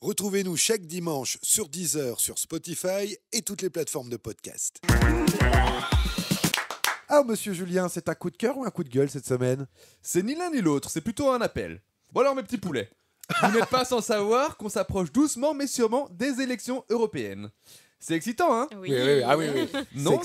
Retrouvez-nous chaque dimanche sur Deezer, sur Spotify et toutes les plateformes de podcast. Ah, monsieur Julien, c'est un coup de cœur ou un coup de gueule cette semaine? C'est ni l'un ni l'autre, c'est plutôt un appel. Bon alors mes petits poulets, vous n'êtes pas sans savoir qu'on s'approche doucement mais sûrement des élections européennes. C'est excitant, hein? Oui. Ah oui. Non, on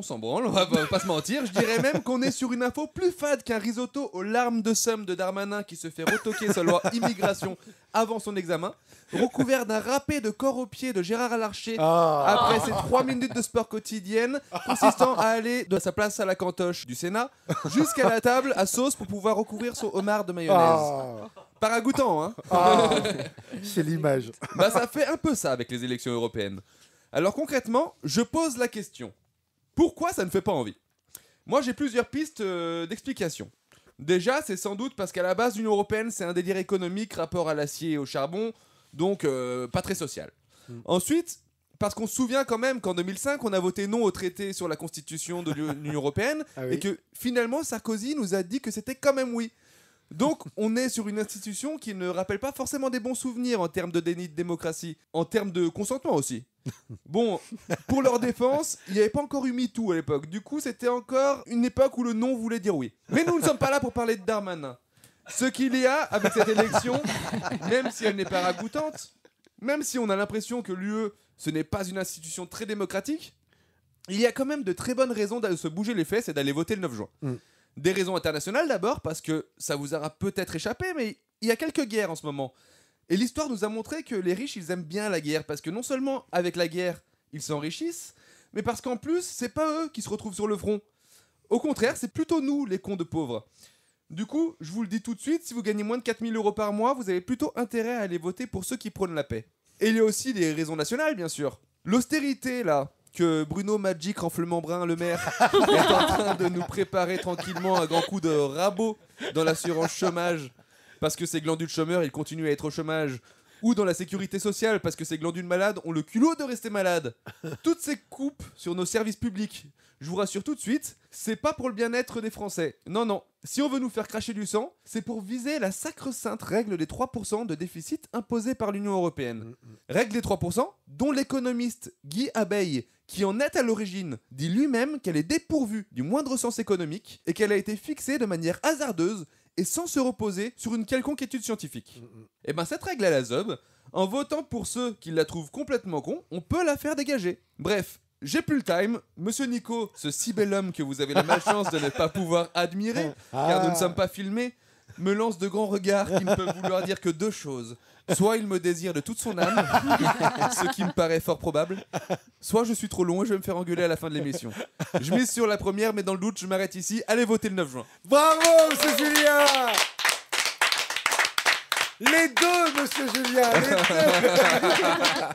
s'en branle, on va pas se mentir. Je dirais même qu'on est sur une info plus fade qu'un risotto aux larmes de somme de Darmanin qui se fait retoquer sa loi immigration avant son examen, recouvert d'un râpé de corps aux pieds de Gérard Larcher après ses 3 minutes de sport quotidienne, consistant à aller de sa place à la cantoche du Sénat jusqu'à la table à sauce pour pouvoir recouvrir son homard de mayonnaise. Paragoutant, hein? C'est l'image. Bah ça fait un peu ça avec les élections européennes. Alors concrètement, je pose la question. Pourquoi ça ne fait pas envie? Moi j'ai plusieurs pistes d'explication. Déjà, c'est sans doute parce qu'à la base, l'Union Européenne, c'est un délire économique, rapport à l'acier et au charbon, donc pas très social. Ensuite, parce qu'on se souvient quand même qu'en 2005, on a voté non au traité sur la constitution de l'Union Européenne, et que finalement, Sarkozy nous a dit que c'était quand même oui. Donc, on est sur une institution qui ne rappelle pas forcément des bons souvenirs en termes de déni de démocratie, en termes de consentement aussi. Bon, pour leur défense, il n'y avait pas encore eu MeToo à l'époque. Du coup, c'était encore une époque où le non voulait dire oui. Mais nous ne sommes pas là pour parler de Darmanin. Ce qu'il y a avec cette élection, même si elle n'est pas ragoûtante, même si on a l'impression que l'UE, ce n'est pas une institution très démocratique, il y a quand même de très bonnes raisons de se bouger les fesses et d'aller voter le 9 juin. Des raisons internationales d'abord, parce que ça vous aura peut-être échappé, mais il y a quelques guerres en ce moment. Et l'histoire nous a montré que les riches, ils aiment bien la guerre, parce que non seulement avec la guerre, ils s'enrichissent, mais parce qu'en plus, c'est pas eux qui se retrouvent sur le front. Au contraire, c'est plutôt nous, les cons de pauvres. Du coup, je vous le dis tout de suite, si vous gagnez moins de 4 000 € par mois, vous avez plutôt intérêt à aller voter pour ceux qui prônent la paix. Et il y a aussi des raisons nationales, bien sûr. L'austérité, là, que Bruno Magic Renflement-Brun, le maire, est en train de nous préparer tranquillement un grand coup de rabot dans l'assurance chômage, parce que ces glandules chômeurs, ils continuent à être au chômage, ou dans la sécurité sociale, parce que ces glandules malades ont le culot de rester malades. Toutes ces coupes sur nos services publics, je vous rassure tout de suite, c'est pas pour le bien-être des Français. Non, non. Si on veut nous faire cracher du sang, c'est pour viser la sacro-sainte règle des 3% de déficit imposée par l'Union Européenne. Règle des 3%, dont l'économiste Guy Abeille, qui en est à l'origine, dit lui-même qu'elle est dépourvue du moindre sens économique et qu'elle a été fixée de manière hasardeuse et sans se reposer sur une quelconque étude scientifique. Et ben cette règle à la zob, en votant pour ceux qui la trouvent complètement con, on peut la faire dégager. Bref, j'ai plus le time. Monsieur Nico, ce si bel homme que vous avez la malchance de ne pas pouvoir admirer, car nous ne sommes pas filmés, me lance de grands regards qui ne peuvent vouloir dire que deux choses. Soit il me désire de toute son âme, ce qui me paraît fort probable, soit je suis trop long et je vais me faire engueuler à la fin de l'émission. Je mise sur la première, mais dans le doute, je m'arrête ici. Allez voter le 9 juin. Bravo, monsieur Julien! Les deux, monsieur Julien! Les deux.